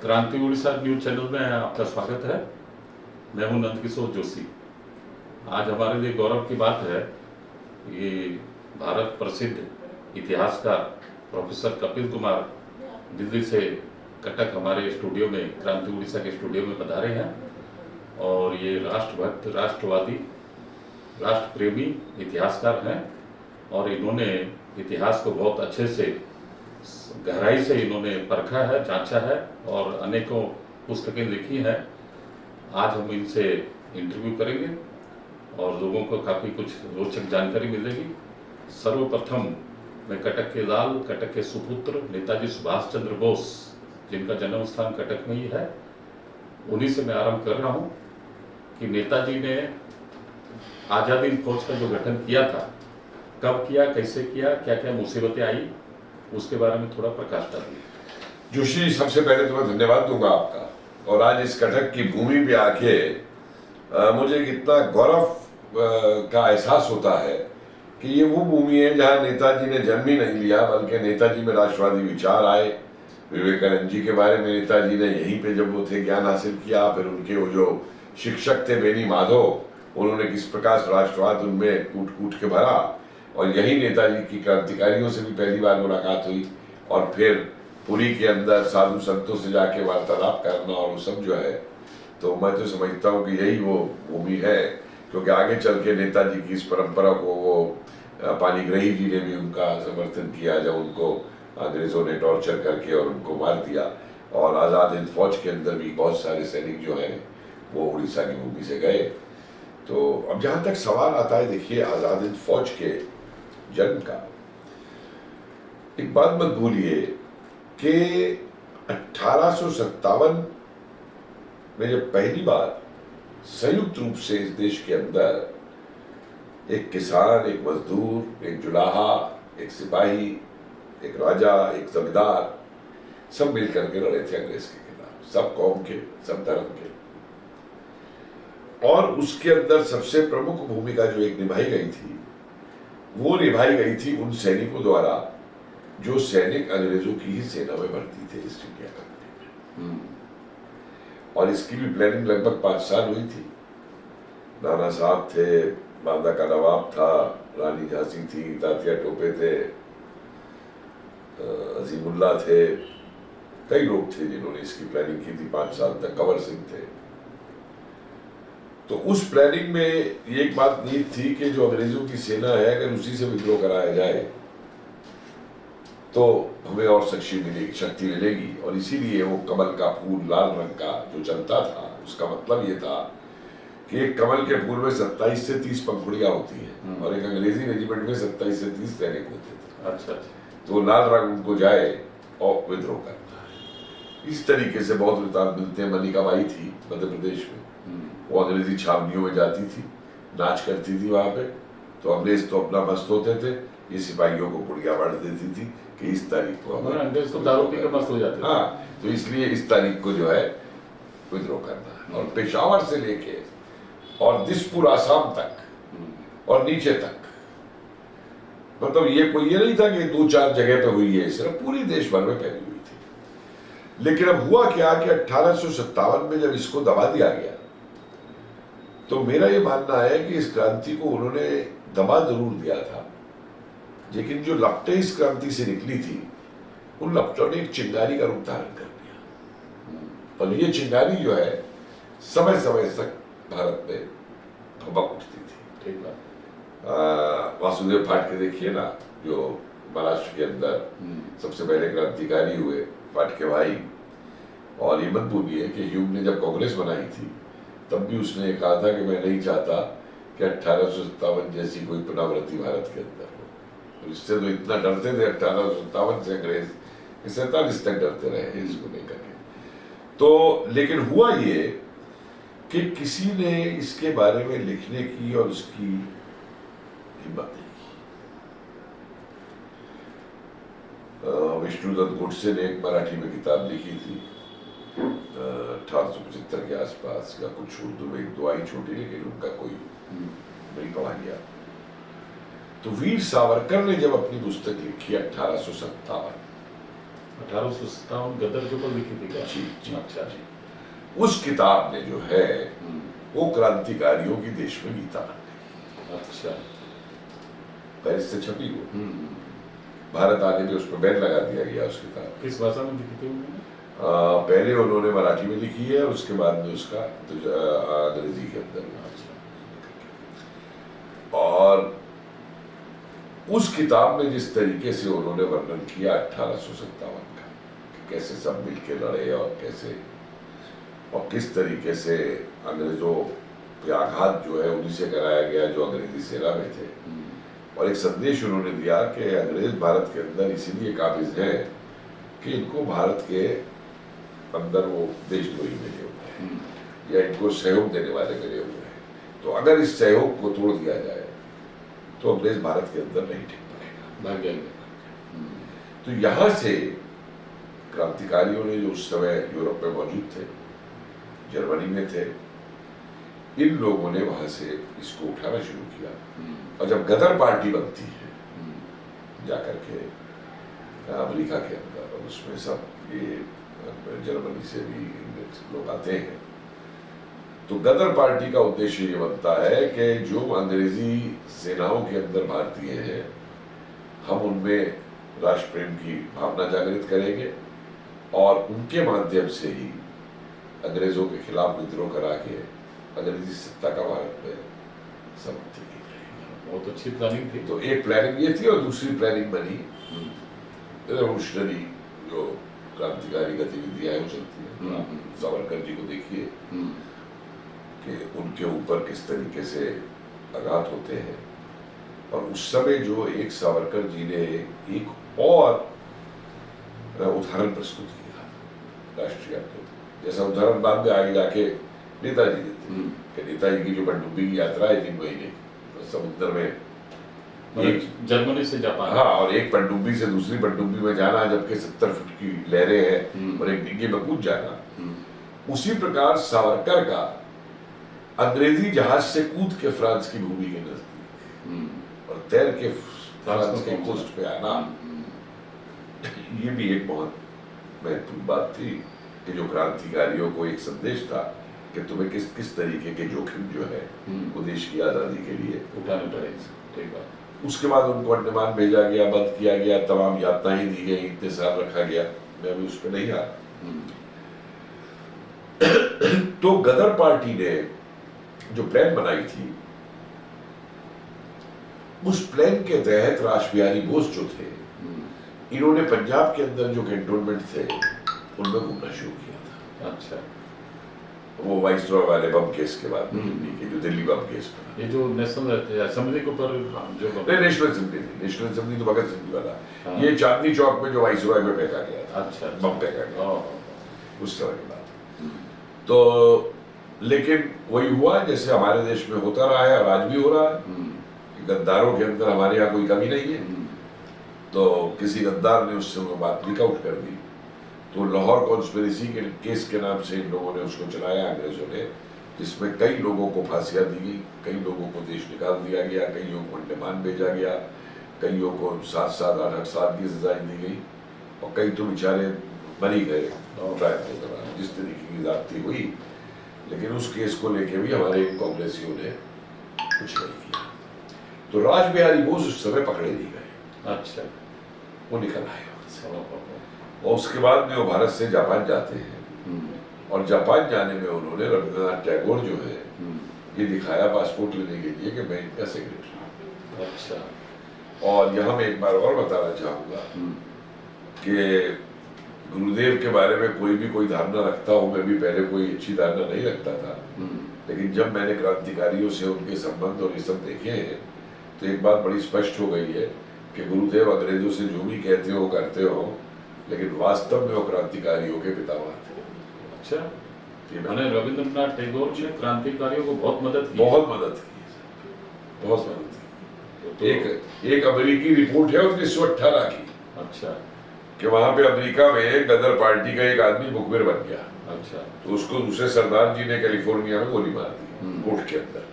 क्रांति Orissa news channel में आपका स्वागत है। मैं हूं नंदकिशोर जोशी। आज हमारे लिए गौरव की बात है, ये भारत प्रसिद्ध इतिहासकार प्रोफेसर कपिल कुमार दिल्ली से कटक हमारे स्टूडियो में, क्रांति उड़ीसा के स्टूडियो में पधारे हैं। और ये राष्ट्रभक्त, राष्ट्रवादी, राष्ट्र प्रेमी इतिहासकार हैं और इन्होंने इतिहास को बहुत अच्छे से, गहराई से इन्होंने परखा है, जांचा है और अनेकों पुस्तकें लिखी हैं। आज हम इनसे इंटरव्यू करेंगे और लोगों को काफ़ी कुछ रोचक जानकारी मिलेगी। सर्वप्रथम मैं कटक के लाल, कटक के सुपुत्र नेताजी सुभाष चंद्र बोस, जिनका जन्म स्थान कटक में ही है, उन्हीं से मैं आरंभ कर रहा हूँ कि नेताजी ने आज़ादी हिंद फौज का जो गठन किया था, कब किया, कैसे किया, क्या क्या मुसीबतें आई, उसके बारे में थोड़ा प्रकाश डालिए। जोशी जी, सबसे पहले तो मैं धन्यवाद दूंगा आपका। और आज इस कटक की भूमि पे आके मुझे कितना गौरव का एहसास होता है कि ये वो भूमि है जहाँ नेताजी ने जन्म ही नहीं लिया, बल्कि नेताजी में राष्ट्रवादी विचार आए। विवेकानंद जी के बारे में नेताजी ने यहीं पे जब वो थे ज्ञान हासिल किया। फिर उनके वो जो शिक्षक थे बेनी माधव, उन्होंने किस प्रकार राष्ट्रवाद उनमें कूट कूट के भरा। और यही नेताजी की क्रांतिकारियों से भी पहली बार मुलाकात हुई। और फिर पुरी के अंदर साधु संतों से जाके वार्तालाप करना और वो सब जो है, तो मैं तो समझता हूँ कि यही वो भूमि है। क्योंकि आगे चल के नेताजी की इस परंपरा को वो पाणिग्राही जी ने भी उनका समर्थन किया, जब उनको अंग्रेजों ने टॉर्चर करके और उनको मार दिया। और आज़ाद हिंद फौज के अंदर भी बहुत सारे सैनिक जो हैं वो उड़ीसा की भूमि से गए। तो अब जहाँ तक सवाल आता है, देखिए आज़ाद हिंद फौज के जन्म का, एक बात मत भूलिए कि 1857 में जब पहली बार संयुक्त रूप से इस देश के अंदर एक किसान, एक मजदूर, एक जुलाहा, एक सिपाही, एक राजा, एक जमींदार, सब मिलकर के लड़े थे अंग्रेज के खिलाफ, सब कौम के, सब धर्म के। और उसके अंदर सबसे प्रमुख भूमिका जो एक निभाई गई थी, वो निभाई गई थी उन सैनिकों द्वारा जो सैनिक अंग्रेजों की ही सेना में भर्ती थे ईस्ट इंडिया कंपनी में। और इसकी भी प्लानिंग लगभग 5 साल हुई थी। नाना साहब थे, बांदा का नवाब था, रानी झांसी थी, तात्या टोपे थे, अजीमुल्ला थे, कई लोग थे जिन्होंने इसकी प्लानिंग की थी 5 साल तक। कंवर सिंह थे। तो उस प्लानिंग में ये एक बात नीत थी कि जो अंग्रेजों की सेना है, अगर उसी से विद्रोह कराया जाए तो हमें और शक्ति मिलेगी। और इसीलिए वो कमल का फूल लाल रंग का जो चलता था, उसका मतलब ये था कि एक कमल के फूल में 27 से 30 पंखुड़ियां होती हैं और एक अंग्रेजी रेजिमेंट में 27 से 30 सैनिक होते थे। अच्छा। तो लाल रंग उनको जाए और विद्रोह करना है। इस तरीके से बहुत वृतांत मिलते हैं। मनिकाबाई थी मध्य प्रदेश में, वो अंग्रेजी छावनियों में जाती थी, नाच करती थी वहां पे। तो अंग्रेज तो अपना मस्त होते थे, ये सिपाहियों को पुड़िया बांट देती थी कि इस तारीख को अंग्रेज तो दारू पी के मस्त हो जाते थे। हाँ, तो इसलिए इस तारीख को जो है विद्रोह करना है। और पेशावर से लेके और दिसपुर आसाम तक और नीचे तक, मतलब ये कोई ये नहीं था कि 2-4 जगह पे हुई है, सिर्फ पूरी देश भर में फैली हुई थी। लेकिन अब हुआ क्या कि 1857 में जब इसको दबा दिया गया, तो मेरा ये मानना है कि इस क्रांति को उन्होंने दबा जरूर दिया था, लेकिन जो लपटें इस क्रांति से निकली थी, उन लपटों ने एक चिंगारी का रूप धारण कर लिया। और ये चिंगारी जो है समय समय तक भारत में भभक उठती थी। ठीक बात। वासुदेव फाटके देखिए ना, जो महाराष्ट्र के अंदर सबसे पहले क्रांतिकारी हुए, फाटके भाई। और ये मत भूलिए कि ह्यूम ने जब कांग्रेस बनाई थी, तब भी उसने कहा था कि मैं नहीं चाहता कि 1857 जैसी कोई पुनरावृत्ति भारत के अंदर हो। तो इससे तो इतना डरते थे 1857 से अंग्रेज, 47 तक डरते रहे इसको लेकर के। तो लेकिन हुआ ये कि किसी ने इसके बारे में लिखने की और उसकी हिम्मत नहीं की। विष्णुदत्त गोडसे ने एक मराठी में किताब लिखी थी 1875 के आसपास, या कुछ उर्दू में 1-2 आई छोटी, लेकिन उनका कोई नहीं पढ़ा गया। तो वीर सावरकर ने जब अपनी पुस्तक लिखी 1857, 1857 गदर के ऊपर लिखी थी क्या? जी जी अच्छा। जी। उस किताब ने जो है हम्म, वो क्रांतिकारियों की देश में गीता बन गई। अच्छा। पेरिस से छपी वो, हम्म, भारत आने में उस पर बैन लगा दिया गया उस किताब। किस भाषा में लिखी थी उन्होंने? पहले उन्होंने मराठी में लिखी है, उसके बाद में उसका अंग्रेजी के अंदर। अच्छा। और उस किताब में जिस तरीके से उन्होंने वर्णन किया 1857 का, कि कैसे सब मिलके लड़े और कैसे और किस तरीके से अंग्रेजों पे आघात जो है उन्हीं से कराया गया जो अंग्रेजी सेना में थे। और एक संदेश उन्होंने दिया कि अंग्रेज भारत के अंदर इसीलिए काबिज है कि इनको भारत के अंदर वो देशद्रोही मिले हुए हैं या इनको सहयोग देने वाले मिले हुए हैं, तो अगर इस सहयोग को तोड़ दिया जाए तो अंग्रेज भारत के अंदर नहीं टिक पाएगा। भाग जाएंगे। तो यहाँ से क्रांतिकारियों ने जो उस समय यूरोप में मौजूद थे, जर्मनी में थे, इन लोगों ने वहां से इसको उठाना शुरू किया। और जब गदर पार्टी बनती है जाकर के अमेरिका के अंदर, और उसमें सब ये जर्मनी से भी लोग आते हैं, तो गदर पार्टी का उद्देश्य ये बनता है कि जो अंग्रेजी सेनाओं के अंदर भारतीय हैं, हम उनमें राष्ट्र प्रेम की भावना जागृत करेंगे और उनके माध्यम से ही अंग्रेजों के खिलाफ विद्रोह करा के अंग्रेजी सत्ता का भारत में समाप्ति की जाएगी। बहुत अच्छी प्लानिंग थी। तो एक प्लानिंग ये थी और दूसरी प्लानिंग बनी रेवोल्यूशनरी जो क्रांतिकारी गतिविधियां हैं वो चलती है। आप सावरकर जी को देखिए कि उनके ऊपर किस तरीके से आघात होते हैं, और उस समय जो एक सावरकर जी ने एक और उदाहरण प्रस्तुत किया राष्ट्रीय को, जैसा उदाहरण बाद में आगे जाके नेताजी देते कि नेताजी की जो पनडुब्बी की यात्रा है 3 महीने समुद्र में, एक जर्मनी से जापान। हाँ, और एक पनडुब्बी से दूसरी पनडुब्बी में जाना, जबकि 70 फुट की लहरें हैं और एक डिग्गी में कूद जाना। उसी प्रकार सावरकर का अंग्रेजी जहाज से कूद के फ्रांस की भूमि के नजदीक और तैर के फ्रांस के कोस्ट पे आना, ये भी एक बहुत महत्वपूर्ण बात थी कि जो क्रांतिकारियों को एक संदेश था कि तुम्हें किस किस तरीके के जोखिम जो है वो देश की आजादी के लिए उठाने पड़ेंगे। ठीक बात। उसके बाद उनको अंडमान भेजा गया, बंद किया गया, तमाम यातनाएं दी गई, इतने साल रखा गया, मैं अभी उस पर नहीं आ तो गदर पार्टी ने जो प्लान बनाई थी, उस प्लान के तहत रास बिहारी बोस जो थे, इन्होंने पंजाब के अंदर जो कैंटोनमेंट थे उनमें घूमना शुरू किया था। अच्छा। वो वाइसरॉय वाले बम केस के बाद जो दिल्ली बम केस में, ये जो नेशनल असेंबली के ऊपर जो नहीं, नेशनल असेंबली थी, नेशनल असेंबली तो भगत सिंह वाला, ये चांदनी चौक में जो वाइसरॉय में फेंका गया था। अच्छा। बम फेंका गया उस समय की बात। तो लेकिन वही हुआ जैसे हमारे देश में होता रहा है और आज भी हो रहा है, गद्दारों के अंदर हमारे यहाँ कोई कमी नहीं है। तो किसी गद्दार ने उससे वो बात लीक आउट कर दी, तो लाहौर कॉन्स्पिरेसी के केस के नाम से इन लोगों ने उसको चलाया, अंग्रेजों ने, जिसमें कई लोगों को फांसियां दी गई, कई लोगों को देश निकाल दिया गया, कईयों को अंडमान भेजा गया, कईयों को 7-7, 8-8 साल की सजाएं दी गई, और कई तो बेचारे मरी गए ट्रायल के दौरान, जिस तरीके की जाती हुई। लेकिन उस केस को लेके भी हमारे कांग्रेसियों ने कुछ नहीं किया। तो रास बिहारी बोस उस समय पकड़े नहीं गए। अच्छा। वो निकल आए और उसके बाद में वो भारत से जापान जाते हैं, और जापान जाने में उन्होंने रविंद्रनाथ टैगोर जो है ये दिखाया पासपोर्ट लेने के लिए कि मैं इनका सेक्रेटरी हूँ। अच्छा। और यहाँ मैं एक बार और बताना चाहूँगा कि गुरुदेव के बारे में कोई भी कोई धारणा रखता हो, मैं भी पहले कोई अच्छी धारणा नहीं रखता था, लेकिन जब मैंने क्रांतिकारियों से उनके संबंध और ये सब देखे हैं तो एक बात बड़ी स्पष्ट हो गई है कि गुरुदेव अंग्रेजों से जो भी कहते हो करते हो, लेकिन वास्तव में वो क्रांतिकारियों के पितामह थे। अच्छा। मैंने रविंद्रनाथ टैगोर ने क्रांतिकारियों को बहुत मदद की। बहुत मदद की, बहुत मदद की। एक अमेरिकी रिपोर्ट है 1918 की। अच्छा। कि वहां पे अमेरिका में गदर पार्टी का एक आदमी मुखबिर बन गया। अच्छा। तो उसको दूसरे सरदार जी ने कैलिफोर्निया में गोली मार दी कोर्ट के अंदर,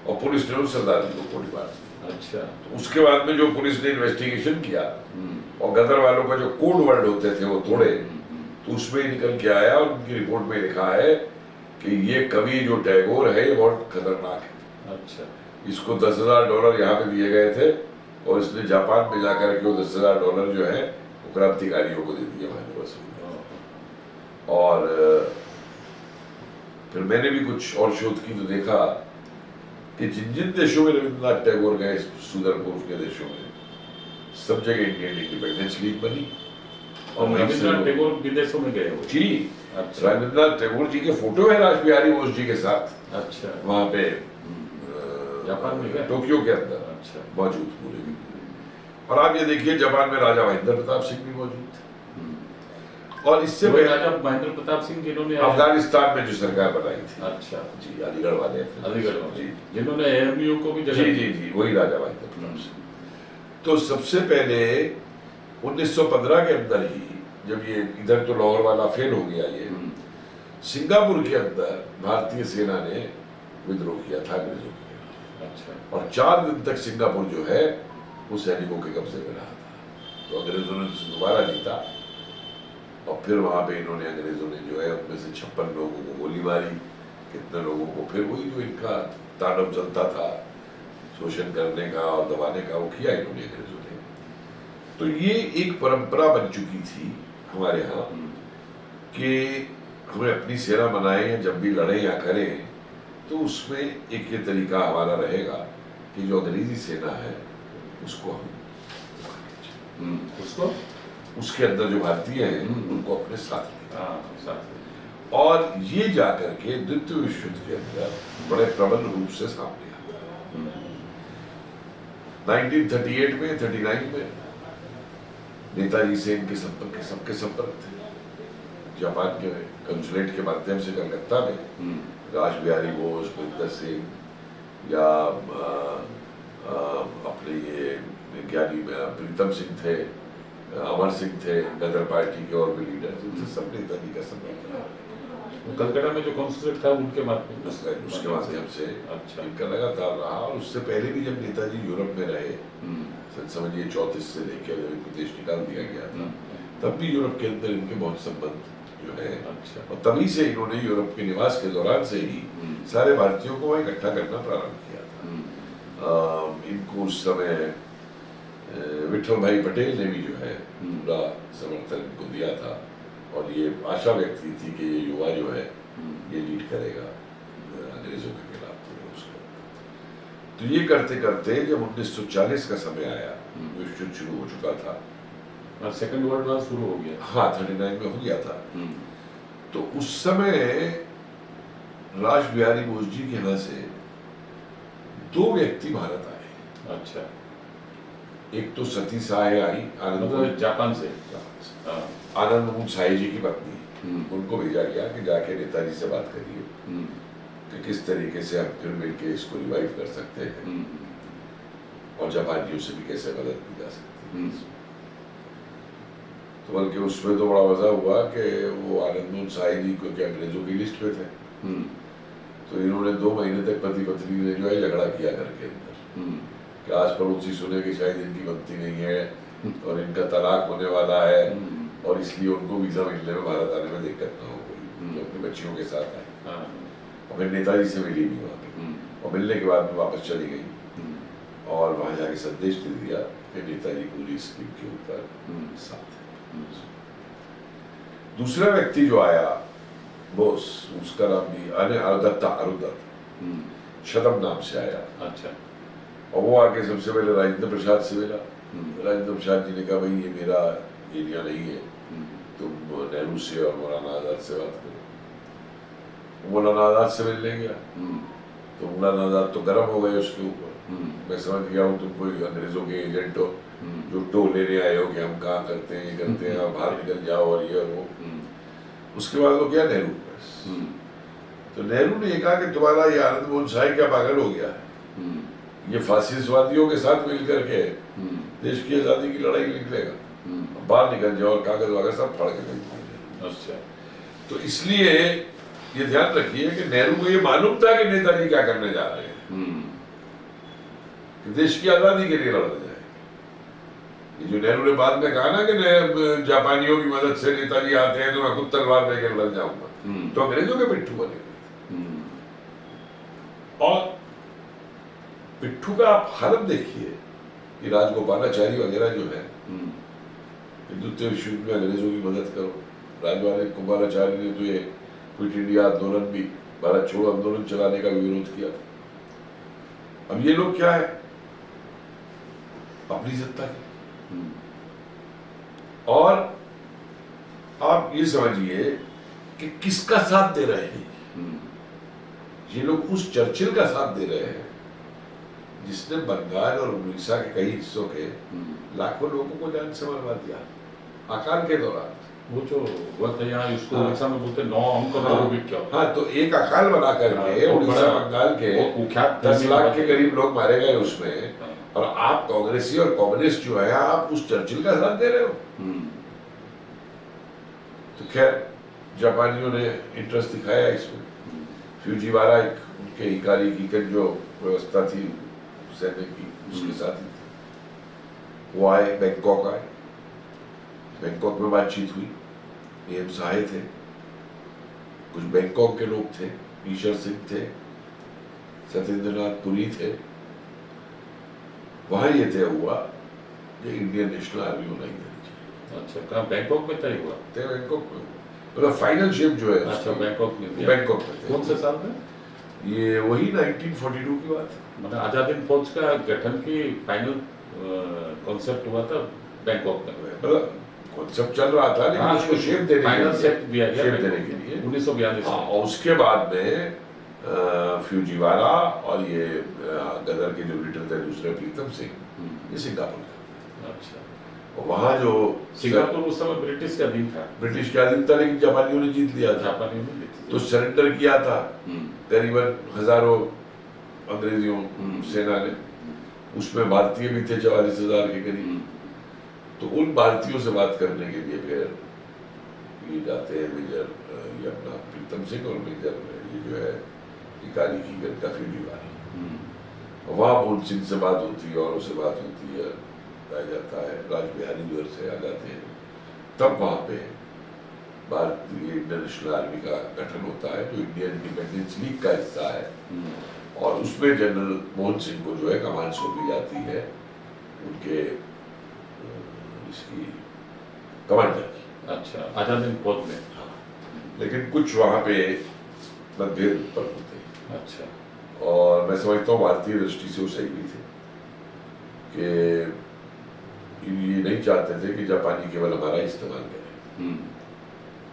और पुलिस ने उस सरदार जी को गोली मार दी। अच्छा। तो उसके बाद में जो पुलिस ने इन्वेस्टिगेशन किया हम्म, और गदर वालों का जो कोड वर्ड होते थे वो तोड़े, हम्म, तो उसमें ही निकल के आया और उनकी रिपोर्ट में लिखा है कि ये कवि जो टैगोर है ये बहुत खतरनाक है। अच्छा। इसको $10,000 यहाँ पे दिए गए थे और इसने जापान में जाकर के वो $10,000 जो है वो क्रांतिकारियों को दे दिए वहां वसूल। और फिर मैंने भी कुछ और शोध की तो देखा कि जिन जिन देशों में रविंद्रनाथ टैगोर गए सुदूर पूर्व के देशों में, सब जगह इंडियन इंडिपेंडेंस लीग बनी। और रविंद्रनाथ टैगोर विदेशों में गए हो? जी, अच्छा। रविंद्रनाथ टैगोर जी के फोटो है राज बिहारी बोस जी के साथ अच्छा। वहां पे जापान में गए? टोक्यो के अंदर अच्छा। मौजूद पूरे के पूरे। और आप ये देखिए जापान में राजा महेंद्र प्रताप सिंह भी मौजूद थे। और इससे वो पहले राजा महेंद्र प्रताप सिंह जिन्होंने अफगानिस्तान में जो सरकार बनाई थी। अच्छा। जी, अलीगढ़ वाले। अलीगढ़ वाले जी, जिन्होंने एएमयू को भी जगह जी जी जी, वही राजा महेंद्र प्रताप सिंह। तो सबसे पहले 1915 के अंदर ही, जब ये इधर तो लाहौर वाला फेल हो गया, ये सिंगापुर के अंदर भारतीय सेना ने विद्रोह किया था अंग्रेजों के खिलाफ। अच्छा। और 4 दिन तक सिंगापुर जो है वो सैनिकों के कब्जे में रहा था। तो अंग्रेजों ने उसे दोबारा जीता और फिर वहां पे इन्होंने, अंग्रेजों ने जो है उनमें से 56 लोगों को गोली मारी, कितने लोगों को, फिर वही जो इनका तांडव चलता था शोषण करने का और दबाने का, वो किया इन्होंने अंग्रेजों ने। तो ये एक परंपरा बन चुकी थी हमारे यहाँ कि हमें अपनी सेना बनाए या जब भी लड़े या करें तो उसमें एक ये तरीका हमारा रहेगा कि जो अंग्रेजी सेना है उसको हम उसको उसके अंदर जो भारतीय हैं उनको अपने साथ लें। हाँ, साथ। और ये जाकर के द्वितीय विश्व युद्ध के अंदर बड़े प्रबल रूप से सामने आया। 1938 में 39 में नेताजी से इनके संपर्क, सबके संपर्क थे। जापान के कंसुलेट के माध्यम से कलकत्ता में राज बिहारी बोस, महेंद्र सिंह या अपने ये ज्ञानी प्रीतम सिंह थे, अमर सिंह थे, गदर पार्टी के और भी लीडर थे, सब नेताजी का संपर्क रहा। कलकत्ता में जो काउंसिल था उनके माध्यम उसके माध्यम से अच्छा। इनका लगातार रहा। और उससे पहले भी जब नेताजी यूरोप में रहे, समझिए 34 से लेकर जब इनको देश निकाल दिया गया था, तब भी यूरोप के अंदर इनके बहुत संबंध जो है। अच्छा। और तभी से इन्होंने यूरोप के निवास के दौरान से ही सारे भारतीयों को वहाँ इकट्ठा करना प्रारंभ किया था। इनको उस समय विठल भाई पटेल ने भी जो है पूरा समर्थन इनको दिया था और ये आशा व्यक्त की थी कि ये युवा जो है ये लीड करेगा अंग्रेजों के खिलाफ पूरे उसको। तो ये करते करते जब 1940 का समय आया, विश्व युद्ध शुरू हो चुका था और सेकंड वर्ल्ड वॉर शुरू हो गया। हाँ, 39 में हो गया था। तो उस समय राज बिहारी बोस जी के यहाँ से 2 व्यक्ति भारत आए। अच्छा। एक तो सती साहे आई, मतलब जापान से। आनंद मोहन साहे जी की पत्नी, उनको भेजा गया कि जाके नेताजी से बात करिए कि किस तरीके से हम फिर मिलके इसको रिवाइव कर सकते हैं और जापानियों से भी कैसे मदद की जा सकती है। तो बल्कि उसमें तो बड़ा मजा हुआ कि वो आनंद मोहन साहे जी क्योंकि अंग्रेजों की लिस्ट पे थे, तो इन्होंने 2 महीने तक पति पत्नी ने जो है झगड़ा किया घर के अंदर कि आस पड़ोसी सुने कि शायद इनकी बनती नहीं है और इनका तलाक होने वाला है और इसलिए उनको वीजा मिलने में, भारत आने में दिक्कत ना हो कोई, जो अपने बच्चियों के साथ आए। और फिर नेताजी से मिली भी वहाँ पे और मिलने के बाद में वापस चली गई और वहाँ जाके संदेश दे दिया कि नेताजी पूरी स्कीम के ऊपर साथ है। दूसरा व्यक्ति जो आया बोस, उसका नाम भी अरुदत्त शतम नाम से आया। अच्छा। और वो आके सबसे पहले राजेंद्र प्रसाद से मिला। राजेंद्र प्रसाद जी ने कहा भाई ये मेरा एरिया नहीं है, तुम नेहरू से और मौलाना आजाद से बात करो। मौलाना आजाद से मिलने गया तो मौलाना आजाद तो गर्म हो गए उसके ऊपर। मैं समझ गया हूँ तुम कोई अंग्रेजों के एजेंट हो जो टो लेने आए हो कि हम कहाँ करते हैं, ये करते हैं, आप बाहर निकल जाओ और ये और वो। उसके बाद वो गया नेहरू के पास। तो नेहरू ने कहा कि तुम्हारा ये आनंद मोहन साहे क्या पागल हो गया है, ये फासिस्टवादियों के साथ मिलकर के देश की आजादी की लड़ाई निकलेगा, बाहर निकल जाओ और कागज वागज सब फाड़ के फेंक दीजिए। अच्छा। तो इसलिए ये ध्यान रखिए कि नेहरू को ये मालूम था कि नेताजी क्या करने जा रहे हैं। कि देश की आजादी के लिए लड़ना जाए। ये जो नेहरू ने बाद में कहा ना कि जापानियों की मदद से नेताजी आते हैं तो मैं खुद तलवार लेकर लड़ जाऊंगा, तो अंग्रेजों के पिट्ठू बने हुए थे। और पिट्ठू का आप हालत देखिए कि राजगोपालाचारी वगैरह जो है द्वितीय विश्व युद्ध में अंग्रेजों की मदद करो। राजगोपालाचारी ने तो ये क्विट इंडिया आंदोलन भी, भारत छोड़ो आंदोलन चलाने का भी विरोध किया। अब ये लोग क्या है, अपनी सत्ता के। और आप ये समझिए कि किसका साथ दे रहे हैं ये लोग, उस चर्चिल का साथ दे रहे हैं जिसने बंगाल और उड़ीसा के कई हिस्सों के लाखों लोगों को जान से मरवा दिया अकाल के दौरान। वो जो हुआ था यहाँ, इसको उड़ीसा में बोलते 9 अंक क्या। हाँ, तो एक अकाल बना करके उड़ीसा बंगाल के 10 लाख के करीब लोग मारे गए उसमें, और आप कांग्रेसी और कम्युनिस्ट जो है आप उस चर्चिल का साथ दे रहे हो। तो खैर जापानियों ने इंटरेस्ट दिखाया इसमें। फ्यूजीवारा एक उनके हिकारी की जो व्यवस्था थी सैन्य की, उसके साथ ही थी। वो आए, बैंकॉक आए, बैंकॉक में बातचीत हुई। एम साहे थे, कुछ बैंकॉक के लोग थे, ईश्वर सिंह थे, सत्येंद्रनाथ पुरी थे। वहां ये तय हुआ कि इंडियन नेशनल आर्मी बनाई जानी चाहिए। अच्छा, कहाँ बैंकॉक में तय हुआ? तय बैंकॉक में हुआ, मतलब फाइनल शेप जो है। अच्छा, बैंकॉक में। बैंकॉक में। कौन से साल में? ये वही 1942 की बात है। मतलब आजाद हिंद फौज का गठन की फाइनल कॉन्सेप्ट हुआ था बैंकॉक में। मतलब कॉन्सेप्ट चल रहा था, लेकिन उसको शेप देने के लिए 1942। और उसके बाद में फ्यूजीवारा और ये गदर के जो लीडर थे दूसरे प्रीतम सिंह, ये सिंगापुर। अच्छा, वहाँ जो सिंगापुर उस समय ब्रिटिश का अधीन था। ब्रिटिश के अधीन था, लेकिन जापानियों ने जीत लिया था। जापानियों ने तो सरेंडर किया था करीबन हजारों अंग्रेजियों सेना ने। उसमें भारतीय भी थे 44,000 के करीब। तो उन भारतीयों से बात करने के लिए फिर ये जाते हैं मेजर ये अपना प्रीतम सिंह और मेजर ये जो है काली की गढ़ का फ्यूजीवारा। वहाँ मूल सिंह से बात होती है, और उससे बात होती है, आ जाता है राजबिहारी द्वार से आ जाते हैं। तब वहाँ पे भारतीय इंडियन नेशनल आर्मी का गठन होता है, जो इंडियन इंडिपेंडेंस लीग का हिस्सा है। और उसमें जनरल मोहन सिंह को जो है कमान सौंपी जाती है, उनके इसकी कमांडर की। अच्छा, आजाद हिंद फौज में। लेकिन कुछ वहाँ पे मतभेद उत्पन्न होते हैं। अच्छा, और मैं समझता हूँ भारतीय दृष्टि से वो सही भी थे कि ये नहीं चाहते थे कि जापानी केवल हमारा इस्तेमाल करें,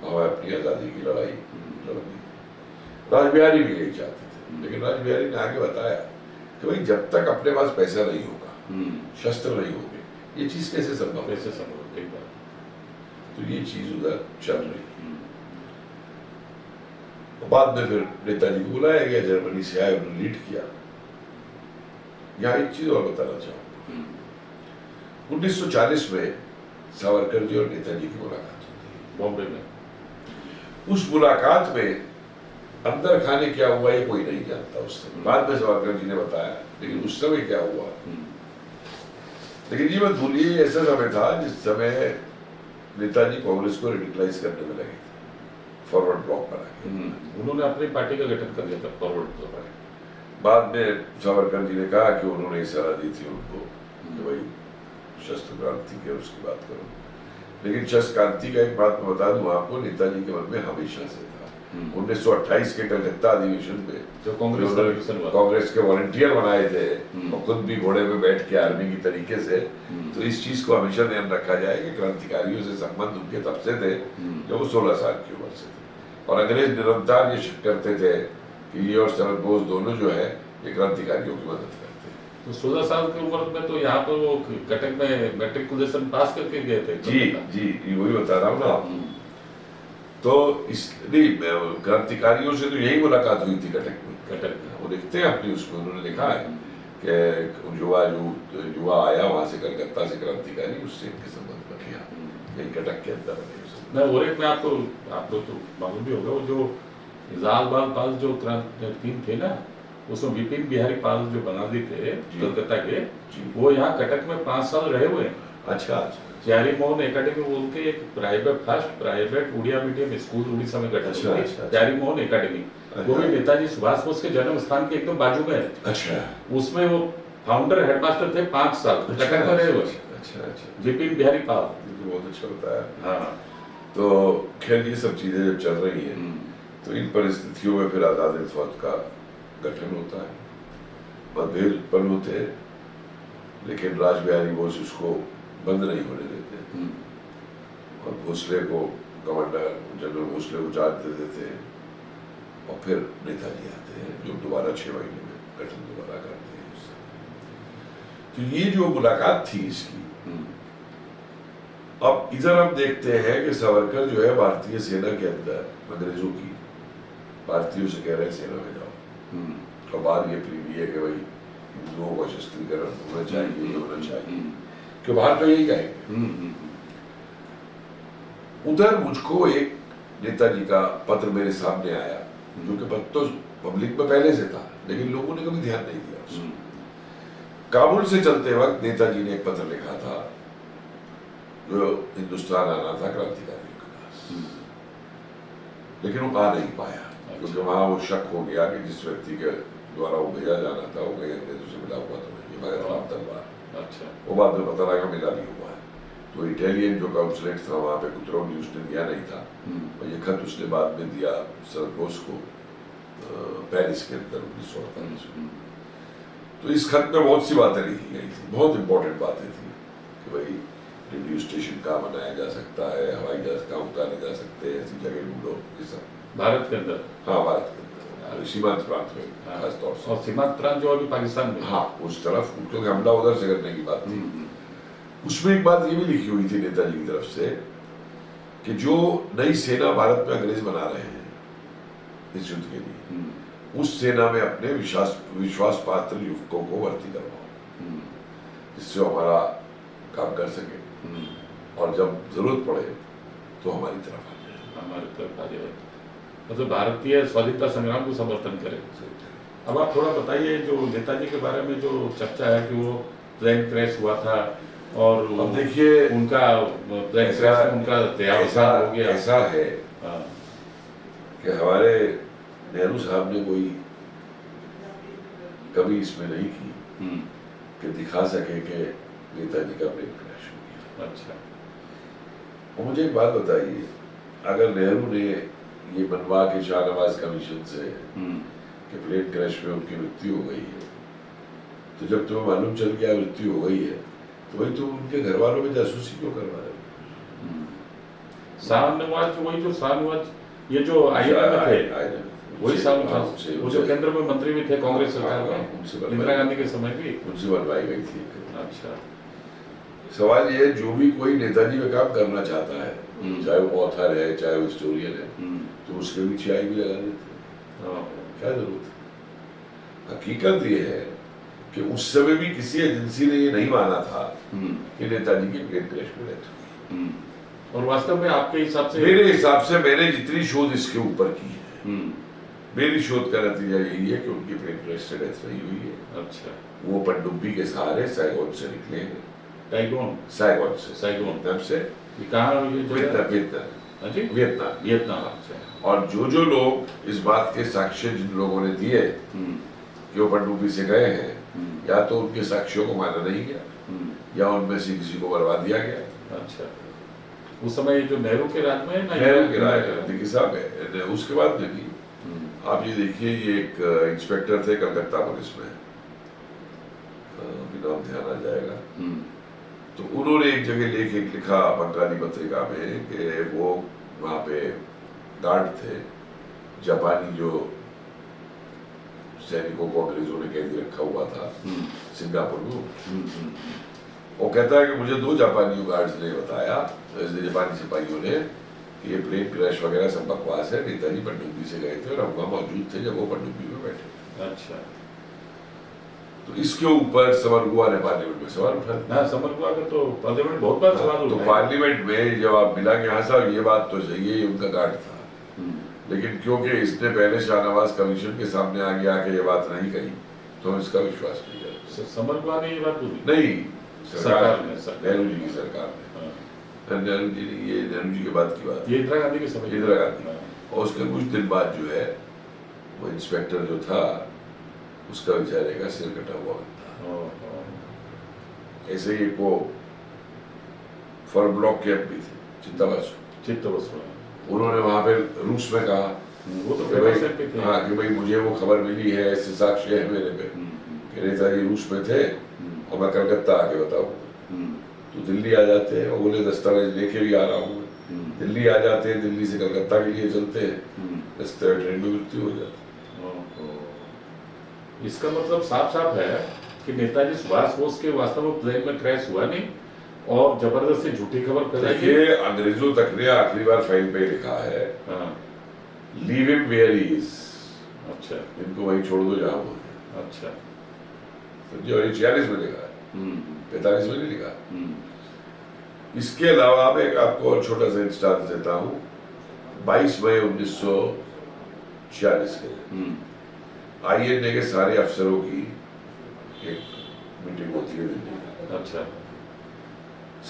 हमें अपनी आज़ादी की लड़ाई लड़नी। राजबिहारी भी यही चाहते थे, लेकिन राजबिहारी ने आगे बताया कि भाई जब तक अपने पास पैसा नहीं होगा, शस्त्र नहीं होंगे, ये चीज कैसे संभव? कैसे संभव? ठीक बात। तो ये चीज उधर चल रही। बाद में फिर नेताजी को बुलाया गया, जर्मनी से आए, उन्होंने लीड किया। यहाँ एक चीज और बताना चाहूंगा। 1940 में सावरकर जी और नेताजी की मुलाकात होती है बॉम्बे में। उस मुलाकात में अंदर खाने क्या हुआ ये कोई नहीं जानता उस समय। बाद में सावरकर जी ने बताया, लेकिन उस समय क्या हुआ। लेकिन ये मत भूलिए, ऐसा समय था जिस समय नेताजी कांग्रेस को रेडिकलाइज करने में लगे थे, फॉरवर्ड ब्लॉक बना के। उन्होंने अपनी पार्टी का गठन कर दिया था फॉरवर्ड ब्लॉक। बाद में सावरकर जी ने कहा कि उन्होंने सलाह दी थी उनको कि भाई शस्त्र क्रांति की उसकी बात करो। लेकिन शस्त्र क्रांति का एक बात मैं बता दूं आपको, नेताजी के मन में हमेशा से था। 1928 के कलकत्ता अधिवेशन में जो कांग्रेस के वॉलंटियर बनाए थे और खुद भी घोड़े पे बैठ के आर्मी की तरीके से, तो इस चीज को हमेशा ध्यान रखा जाए कि क्रांतिकारियों से संबंध उनके तब से थे जब वो 16 साल की उम्र से थे। और अंग्रेज निरंतर ये शक करते थे कि ये और शरद बोस दोनों जो है ये क्रांतिकारियों की मदद करते हैं। तो 16 साल की उम्र में तो यहाँ पर वो कटक में मैट्रिकुलेशन पास करके गए थे। जी वही बता रहा हूँ ना। तो इसलिए क्रांतिकारियों से तो यही मुलाकात हुई थी कटक में। वो लिखते हैं अपनी उसमें, उन्होंने लिखा है कि युवा आया वहां से कलकत्ता से क्रांतिकारी, उससे इनके संबंध बने यही कटक के अंदर बने। मैं और एक में आप लोग तो मालूम भी होगा, वो जो इजालबाल पाल जो तीन थे ना, उसमें विपिन बिहारी पाल जो बनारसी थे जी। कलकत्ता के, जी। वो यहाँ कटक में 5 साल रहे हुए हैं। अच्छा अच्छा प्यारी मोहन एकेडमी बोल के एक first private Odia medium school Orissa में गठित अच्छा, हुई अच्छा, थी, प्यारी मोहन एकेडमी। वो भी नेताजी सुभाष बोस के जन्म स्थान के एकदम बाजू में है। अच्छा उसमें वो फाउंडर हेडमास्टर थे 5 साल कटक में रहे हुए। अच्छा अच्छा विपिन बिहारी पाल। ये तो बहुत अच्छा होता है। हाँ। तो खैर ये सब चीजें जब चल रही हैं तो इन परिस्थितियों में फिर आजाद हिंद फौज का गठन होता है, मतभेद उत्पन्न होते हैं, लेकिन रासबिहारी बोस उसको बंद नहीं होने देते और भोसले को, कमांडर जनरल भोसले को चार्ज दे देते हैं और फिर नेताजी आते हैं जो दोबारा 6 महीने में गठन दोबारा करते हैं उससे। तो ये जो मुलाकात थी इसकी, अब इधर हम देखते हैं कि सावरकर जो है भारतीय सेना के अंदर अंग्रेजों की, भारतीयों से कह रहे हैं सेना में जाओ और बाद ये प्रीवी है कि भाई हिंदुओं का शस्त्रीकरण होना चाहिए, ये होना चाहिए, कि बाहर तो यही कहेंगे। उधर मुझको एक नेताजी का पत्र मेरे सामने आया, जो कि पत्र तो पब्लिक में पहले से था लेकिन लोगों ने कभी ध्यान नहीं दिया उसको। काबुल से चलते वक्त नेताजी ने एक पत्र लिखा था जो हिंदुस्तान आना था क्रांतिकारियों के पास, लेकिन वो आ नहीं पाया क्योंकि वहां वो शक हो गया कि जिस व्यक्ति के द्वारा वो भेजा जाना था वो कहीं अंग्रेजों से मिला हुआ तो नहीं, मगर राम तलवार। अच्छा। वो बाद में पता लगा मिला नहीं हुआ है। तो इटालियन जो काउंसलेट था वहां पे कुतरौ ने उसने दिया नहीं था और ये खत उसने बाद में दिया सर बोस को पेरिस के अंदर 1948 में। तो इस खत में बहुत सी बातें लिखी गई थी, बहुत इंपॉर्टेंट बातें थी कि भाई रेडियो स्टेशन कहाँ बनाया जा सकता है, हवाई जहाज कहाँ उतारे जा सकते हैं, ऐसी जगह ढूंढो, ये सब भारत के अंदर। हाँ, भारत के अंदर सीमांत प्रांत में खास तौर से, और सीमांत प्रांत जो अभी पाकिस्तान में, हाँ उस तरफ, क्योंकि हमला उधर से करने की बात थी। उसमें एक बात ये भी लिखी हुई थी नेताजी की तरफ से कि जो नई सेना भारत में अंग्रेज बना रहे हैं इस युद्ध के लिए, उस सेना में अपने विश्वास पात्र युवकों को भर्ती करवाओ जिससे हमारा काम कर सके और जब जरूरत पड़े तो हमारी तरफ आ जाए, मतलब भारतीय स्वाधीनता संग्राम को समर्थन करे। अब आप थोड़ा बताइए जो नेताजी के बारे में जो चर्चा है कि वो प्लेन क्रैश हुआ था और अब देखिए उनका प्लेन क्रैश में उनका देहांत हो गया। ऐसा है कि हमारे नेहरू साहब ने कोई कभी इसमें नहीं की कि दिखा सके कि नेताजी का प्लेन क्रैश हो गया। अच्छा। और मुझे एक बात बताइए, अगर नेहरू ने ये बनवा के शाहनवाज कमीशन से कि प्लेन क्रैश में उनकी मृत्यु हो गई है, तो जब तुम्हें मालूम चल गया मृत्यु हो गई है तो वही तुम उनके घर वालों में जासूसी क्यों करवा रहे हो? शाहनवाज वही जो शाहनवाज ये जो आईएनए में थे वही शाहनवाज, वो जो केंद्र में मंत्री भी थे कांग्रेस सरकार में, इंदिरा गांधी के समय भी उनसे बनवाई गई थी। अच्छा। सवाल ये, जो भी कोई नेताजी में काम करना चाहता है, चाहे वो ऑथर है चाहे वो हिस्टोरियन है, तो उसके पीछे आई भी लगा देते हैं, क्या जरूरत है? हकीकत ये है कि उस समय भी किसी एजेंसी ने ये नहीं माना था कि नेताजी की प्लेन क्रैश में डेथ हुई। और वास्तव में आपके हिसाब से? मेरे हिसाब से मैंने जितनी शोध इसके ऊपर की है, मेरी शोध का नतीजा यही है कि उनकी प्लेन क्रैश से डेथ नहीं हुई है। अच्छा। वो पनडुब्बी के सहारे साइगोन से निकले हैं। साइगोन से वियतनाम, वियतनाम। और जो लोग इस बात के साक्ष्य जिन लोगों ने दिए कि वो पनडुब्बी से गए हैं, या तो उनके साक्ष्यों को माना नहीं गया या उनमें से किसी को मरवा दिया गया। अच्छा। उस समय जो नेहरू के राज में, नेहरू के राज साहब है, उसके बाद में भी आप ये देखिए, ये एक इंस्पेक्टर थे कलकत्ता पुलिस में, नाम ध्यान आ जाएगा, तो उन्होंने एक जगह लेख लिखा बंगाली पत्रिका में कि वो वहाँ पे गार्ड थे, जापानी जो सैनिकों को अंग्रेजों ने कैदी रखा हुआ था सिंगापुर में। वो कहता है कि मुझे 2 जापानी गार्ड्स ने बताया, जापानी सिपाहियों ने, कि ये प्लेन क्रैश वगैरह सब बकवास है, नेताजी पनडुब्बी से गए थे और हम वहाँ मौजूद थे जब वो पनडुब्बी में बैठे। अच्छा। तो इसके ऊपर समरगुआ ने पार्लियामेंट में सवाल उठाया। समरगुआ का तो पार्लियामेंट बहुत बार सवाल उठाया। तो पार्लियामेंट में जब आप मिला कि हाँ साहब ये बात तो सही है, ये उनका गार्ड था, लेकिन क्योंकि इसने पहले शाहनवाज कमीशन के सामने आगे आके ये बात नहीं कही तो हम इसका विश्वास नहीं करते। समरगुआ ने ये बात बोली? नहीं, सरकार ने नेहरू जी की सरकार ने, नेहरू जी ने, ये नेहरू जी के बाद की बात, ये इंदिरा गांधी के समय, इंदिरा गांधी। और उसके कुछ दिन बाद जो है वो इंस्पेक्टर जो था उसका बेचारे का सिर कटा हुआ था। ऐसे ही वो फॉर ब्लॉक कैंप भी थे चित्तवासु, उन्होंने वहां पे रूस में कहा वो तो कि भाई, हाँ कि भाई मुझे वो खबर मिली है, ऐसे साक्ष्य है मेरे पे कि नेताजी रूस में थे और मैं कलकत्ता आके बताऊँ। तो दिल्ली आ जाते हैं, वो बोले दस्तावेज लेके भी आ रहा हूँ। दिल्ली आ जाते हैं, दिल्ली से कलकत्ता के लिए चलते हैं, रास्ते में ट्रेन में मृत्यु हो जाती है। इसका मतलब साफ साफ है कि नेताजी सुभाष बोस के वास्तव में प्लेन में क्रैश हुआ नहीं और जबरदस्ती झूठी खबर फैलाई। देखिए अंग्रेजों तक ने आखिरी बार फाइल पे लिखा है leave him where he is. अच्छा, इनको वहीं छोड़ दो जहां वो है। अच्छा, समझे? और ये 46 में लिखा है, 45 में नहीं लिखा। इसके अलावा मैं एक आपको और छोटा सा इंस्टांस देता हूँ। 22 मई 1946 के INA के सारे अफसरों की एक मीटिंग होती है दिल्ली में। अच्छा,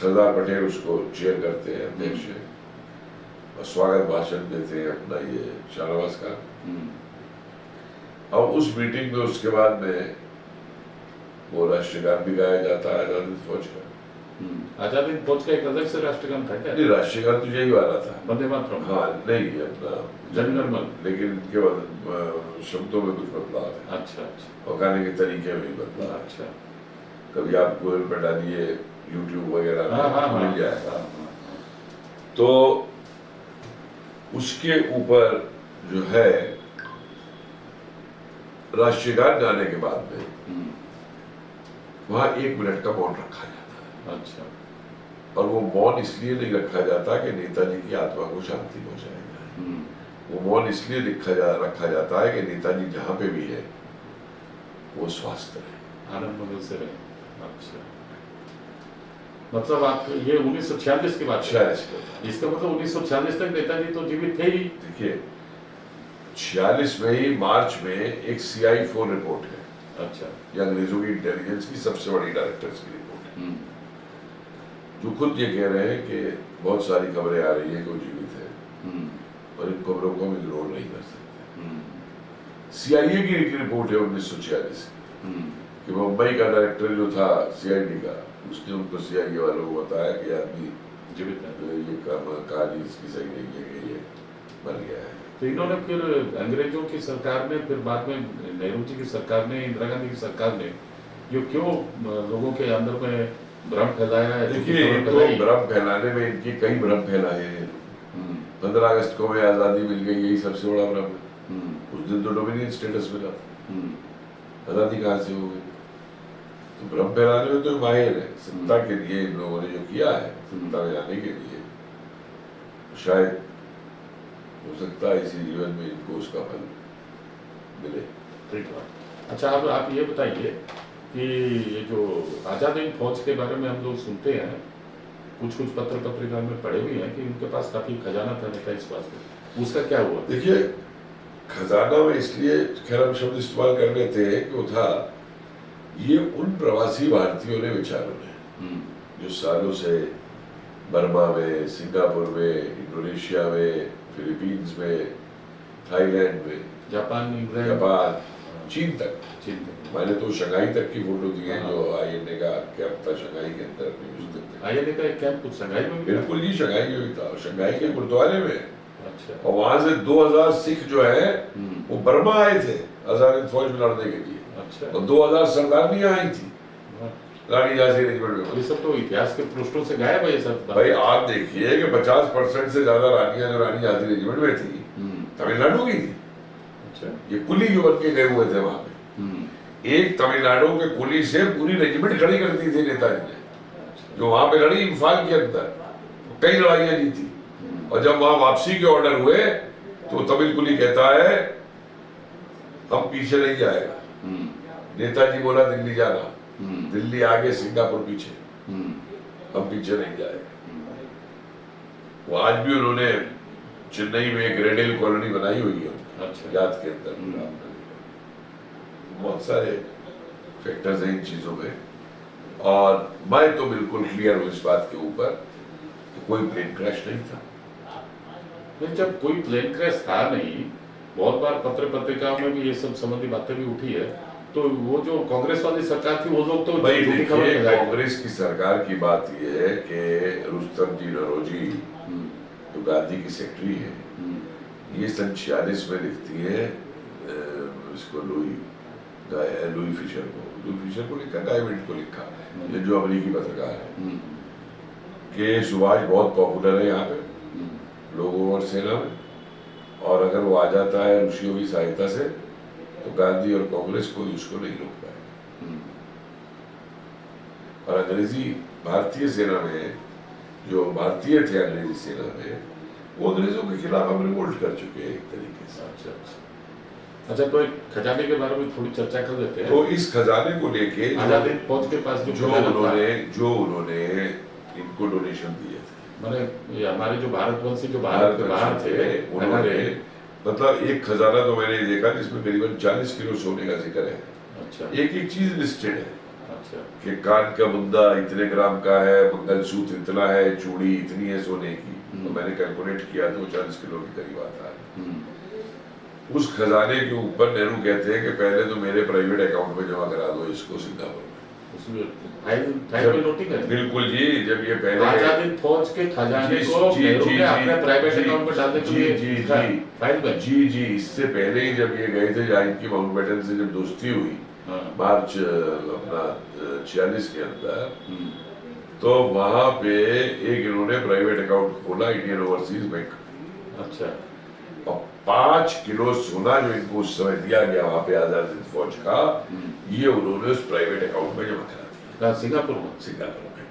सरदार पटेल उसको चेयर करते हैं, अध्यक्ष है, और स्वागत भाषण देते हैं अपना ये शाहनवाज का। और उस मीटिंग में उसके बाद में वो राष्ट्रगान भी गाया जाता है आजाद हिंद फौज का। आजाद हिंद फौज का एक अलग से राष्ट्रगान था क्या? नहीं, राष्ट्रगान तो यही वाला था, वंदे मातरम। हाँ नहीं, अपना जनगणमन, लेकिन इनके बाद शब्दों में कुछ बदलाव है। अच्छा अच्छा, और गाने के तरीके में भी बदलाव है। अच्छा, कभी आप गूगल पर डालिए, यूट्यूब वगैरह में मिल जाएगा। तो उसके ऊपर जो है राष्ट्रगान गाने के बाद में वहां 1 मिनट का मौन रखा जाता है। अच्छा, और वो मौन इसलिए नहीं रखा जाता कि नेताजी की आत्मा को शांति पहुंचाएगा। वो मौन इसलिए रखा जाता है कि नेताजी जहां पे भी है वो स्वस्थ रहे, आनंद मंगल से रहे। अच्छा, मतलब आप ये 1946 की बात है? 46 के। इसका मतलब 1946 तक नेताजी तो जीवित थे ही। देखिए 46 में ही मार्च में एक CI4 रिपोर्ट है। अच्छा, ये अंग्रेजों की इंटेलिजेंस की सबसे बड़ी डायरेक्टर्स की रिपोर्ट है, जो खुद ये कह रहे हैं कि बहुत सारी खबरें आ रही है कि वो जीवित है और इन खबरों को हम इग्नोर नहीं कर सकते। CIA की एक रिपोर्ट है 1946 कि मुंबई का डायरेक्टर जो था CID का, उसने उनको CIA वालों को बताया कि आदमी जीवित है, ये कहानी इसकी सही नहीं है कि ये मर गया है। तो इन्होंने फिर अंग्रेजों की सरकार ने, फिर बाद में नेहरू जी की सरकार ने, इंदिरा गांधी की सरकार ने ये क्यों लोगों के अंदर में भ्रम फैलाया है? देखिए तो भ्रम फैलाने में इनके कई भ्रम फैलाए हैं। 15 अगस्त को हमें आजादी मिल गई, यही सबसे बड़ा भ्रम है। उस दिन तो डोमिनियन स्टेटस मिला, आजादी कहाँ से हो गई? तो भ्रम फैलाने में तो माहिर है। सत्ता के लिए इन लोगों ने जो किया है, सत्ता में आने के लिए, शायद हो सकता है इसी जीवन में इनको उसका फल मिले। ठीक है। अच्छा, अब आप ये बताइए कि ये जो आजाद हिंद फौज के बारे में हम लोग सुनते हैं, कुछ पत्र पत्रिका में पढ़े भी हैं कि उनके पास काफी खजाना था नेताजी सुभाष का, उसका क्या हुआ? देखिए खजाना में इसलिए खैर हम शब्द इस्तेमाल कर लेते हैं कि वो था, ये उन प्रवासी भारतीयों ने, विचारों ने, जो सालों से बर्मा में, सिंगापुर में, इंडोनेशिया में, फिलीपींस में, थाईलैंड में, जापान, चीन तक, मैंने तो शंघाई तक की फोटो दी है, जो INA का कैंप था शंघाई के अंदर। INA का एक कैंप कुछ शंघाई में भी? बिल्कुल जी, शंघाई में भी था, शंघाई के गुरुद्वारे में। अच्छा, और वहां से 2000 सिख जो है वो बर्मा आए थे आजाद हिंद फौज में लड़ने के लिए। अच्छा, और 2000 सरदारनियां आई थी रानी झांसी रेजिमेंट में। ये सब तो इतिहास के पृष्ठों से गायब है ये सब। भाई आप देखिए कि 50% से ज्यादा रानियां जो रानी झांसी रेजिमेंट में थी तमिलनाडु की थी। अच्छा, ये कुली जो बन के गए हुए थे वहां पे, एक तमिलनाडु के कुली से पूरी रेजिमेंट खड़ी कर दी थी नेताजी ने, जो वहां पे लड़ी इम्फाल के अंदर, कई लड़ाइयां जीती। और जब वहां वापसी के ऑर्डर हुए तो तमिल कुली कहता है हम पीछे नहीं जाएगा। नेताजी बोला दिल्ली जाना, दिल्ली आगे, सिंगापुर पीछे, हम पीछे नहीं जाएगा। वो आज भी उन्होंने चेन्नई में एक रेड हिल कॉलोनी बनाई हुई है अच्छा। याद के अंदर। बहुत सारे फैक्टर्स हैं इन चीजों में, और मैं तो बिल्कुल क्लियर हूँ इस बात के ऊपर कि कोई प्लेन क्रैश नहीं था। नहीं, जब कोई प्लेन क्रैश था नहीं, बहुत बार पत्र पत्रिकाओं में भी ये सब संबंधी बातें भी उठी है, तो वो जो कांग्रेस वाली सरकार थी वो लोग तो भाई झूठी खबर देखिए, फैलाए थे। कांग्रेस की सरकार की बात यह है कि रुस्तम जी नरोजी जो गांधी की सेक्रेटरी है, ये सन 46 में लिखती है इसको लुई फिशर को लिखा, गाय विंट को लिखा, ये जो अमेरिकी पत्रकार है, कि सुभाष बहुत पॉपुलर है यहाँ पे लोगों और सेना में, और अगर वो आ जाता है ऋषियों की सहायता से तो गांधी और कांग्रेस कोई उसको नहीं रोक पाए। और अंग्रेजी भारतीय सेना में जो भारतीय थे अंग्रेजी सेना में, वो अंग्रेजों के खिलाफ हम रिवोल्ट कर चुके हैं एक तरीके से। अच्छा, तो एक खजाने के बारे में थोड़ी चर्चा कर लेते हैं। तो इस खजाने को लेके आजाद हिंद फौज के पास जो उन्होंने इनको डोनेशन दिए थे, माने ये हमारे जो भारतवंशी जो भारत के बाहर थे, उन्होंने मतलब एक खजाना तो मैंने देखा जिसमें करीबन 40 किलो सोने का जिक्र है। अच्छा। एक एक चीज लिस्टेड है। अच्छा। कि कान का मुद्दा इतने ग्राम का है, मंगलसूत्र इतना है, चूड़ी इतनी है सोने की, तो मैंने कैलकुलेट किया तो 40 किलो के करीब आता है। उस खजाने के ऊपर नेहरू कहते हैं कि पहले तो मेरे प्राइवेट अकाउंट में जमा करा दो इसको सिंगापुर में। फाइल में नोटिंग है। बिल्कुल जी, जब ये पहले आजाद हिंद फौज के खजाने को नेहरू ने अपने प्राइवेट अकाउंट में डालने के लिए फाइल में। जी, इससे पहले ही जब ये गए थे, जहाँ इनकी माउंटबेटन से जब दोस्ती हुई मार्च अपना 46 के अंदर, तो वहां पे एक इन्होंने प्राइवेट अकाउंट खोला इंडियन ओवरसीज बैंक। अच्छा। और 5 किलो सोना जो इनको उस समय दिया गया वहां पे आजाद हिंद फौज का, ये उन्होंने उस प्राइवेट अकाउंट में जमा करा दिया सिंगापुर में।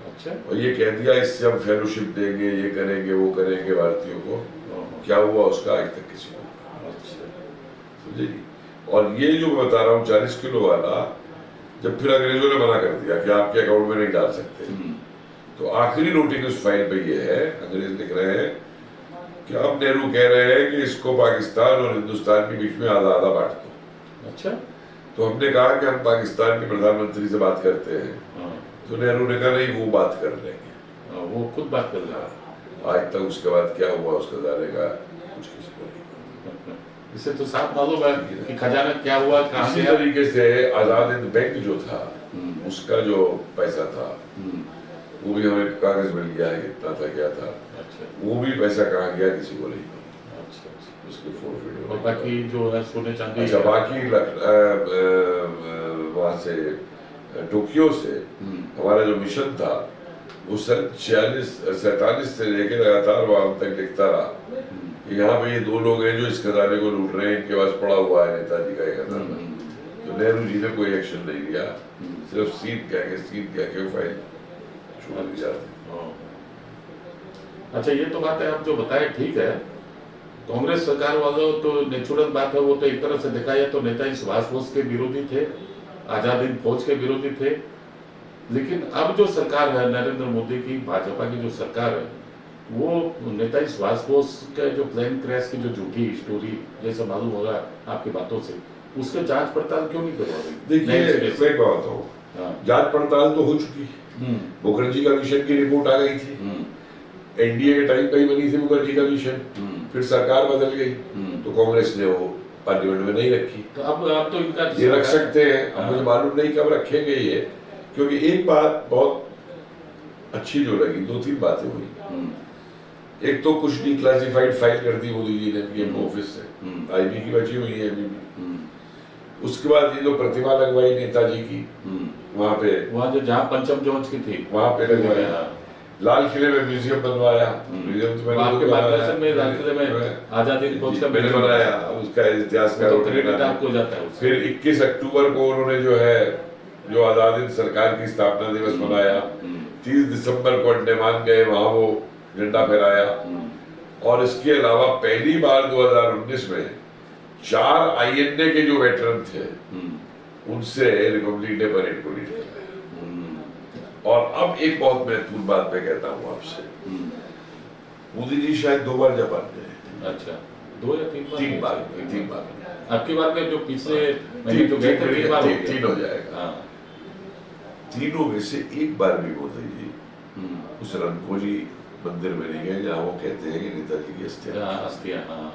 अच्छा। और ये कह दिया इससे हम फेलोशिप देंगे, ये करेंगे वो करेंगे भारतीयों को। क्या हुआ उसका आज तक किसी को। अच्छा। समझे जी। और ये जो मैं बता रहा हूँ 40 किलो वाला, जब फिर अंग्रेजों ने मना कर दिया कि आपके अकाउंट में नहीं डाल सकते, तो आखिरी नोटिंग उस फाइल पे ये है, अंग्रेज लिख रहे हैं कि अब नेहरू कह रहे हैं कि इसको पाकिस्तान और हिंदुस्तान के बीच में आधा आधा बांट दो। अच्छा। तो हमने कहा कि हम पाकिस्तान के प्रधानमंत्री से बात करते हैं, तो नेहरू ने कहा नहीं वो बात कर लेंगे, वो खुद बात कर लेंगे। आज तक उसके बाद क्या हुआ उस खजाने का कुछ किसी को नहीं। इससे तो साफ मालूम है कि खजाना क्या हुआ, कहाँ इसी गया। तरीके से आजाद हिंद बैंक जो था, उसका जो पैसा था वो भी हमें कागज मिल गया है कितना था क्या था। अच्छा। वो भी पैसा कहाँ गया किसी को नहीं पता। अच्छा। उसके फोटो और बाकी जो है सोने चांदी। अच्छा, बाकी वहाँ से टोक्यो से हमारा जो मिशन था वो सन 47 से लेकर लगातार वहां तक लिखता रहा कि यहाँ पे ये 2 लोग हैं जो इस खजाने को लूट रहे हैं, इनके पास पड़ा हुआ है नेताजी का एक खजाना। तो नेहरू जी ने कोई एक्शन नहीं लिया, सिर्फ सीन कह के फाइल छोड़ दिया। अच्छा, ये तो बात है आप जो बताए ठीक है। कांग्रेस सरकार वालों तो नेचुरल बात है, वो तो एक तरह से देखा जाए तो नेताजी सुभाष बोस के विरोधी थे, आजाद हिंद फौज के विरोधी थे। लेकिन अब जो सरकार है नरेंद्र मोदी की, भाजपा की जो सरकार है, वो नेताजी सुभाष बोस के जो प्लेन क्रैश की जो झूठी स्टोरी जैसे मालूम होगा आपकी बातों से, उसके जांच पड़ताल क्यों नहीं करवा रही? देखिए मैं बात हूँ, जांच पड़ताल तो हो चुकी है। मुखर्जी का मिशन की रिपोर्ट आ गई थी, एनडीए के टाइम पे ही बनी थी मुखर्जी का मिशन, फिर सरकार बदल गई तो कांग्रेस ने वो पार्लियामेंट में नहीं रखी। तो अब तो इनका ये रख सकते हैं, अब मुझे मालूम नहीं कब रखेंगे ये, क्योंकि एक बात बहुत अच्छी जो लगी, 2-3 बातें हुई। एक तो कुछ डिक्लासिफाइड फाइल कर दी मोदी जी ने पीएम ऑफिस से, आईबी की बची हुई है अभी भी। उसके बाद ये जो प्रतिमा लगवाई नेताजी की वहां पे, वहां जो जहाँ पंचम जोन्स की थी वहां पे लगवाया, लाल किले में म्यूजियम बनवाया, म्यूजियम तो मैंने आपके मार्गदर्शन में लाल किले में आजाद हिंद फौज का मैंने बनाया, उसका इतिहास का तो क्रेडिट आपको जाता है। फिर 21 अक्टूबर को उन्होंने जो है जो आजाद हिंद सरकार की स्थापना दिवस मनाया, 30 दिसंबर को अंडमान गए, वहां वो झंडा फहराया। और इसके अलावा पहली बार 2019 में 4 आईएनए के जो वेटरन थे उनसे रिपब्लिक डे परेड को लीड किया। और अब एक बहुत महत्वपूर्ण बात मैं कहता हूँ आपसे, मोदी जी शायद 2 बार जापान गए, अच्छा, 2 या 3 बार? 3 बार। आपकी बार में जो पिछले महीने जो गए थे 3 बार हो गया? 3 हो जाएगा। हाँ। तीनों में से एक बार भी मोदी जी हम्म, उस रणकोली मंदिर में नहीं गए जहाँ वो कहते हैं कि नेताजी की अस्थियां, हाँ, अस्थियां, हाँ,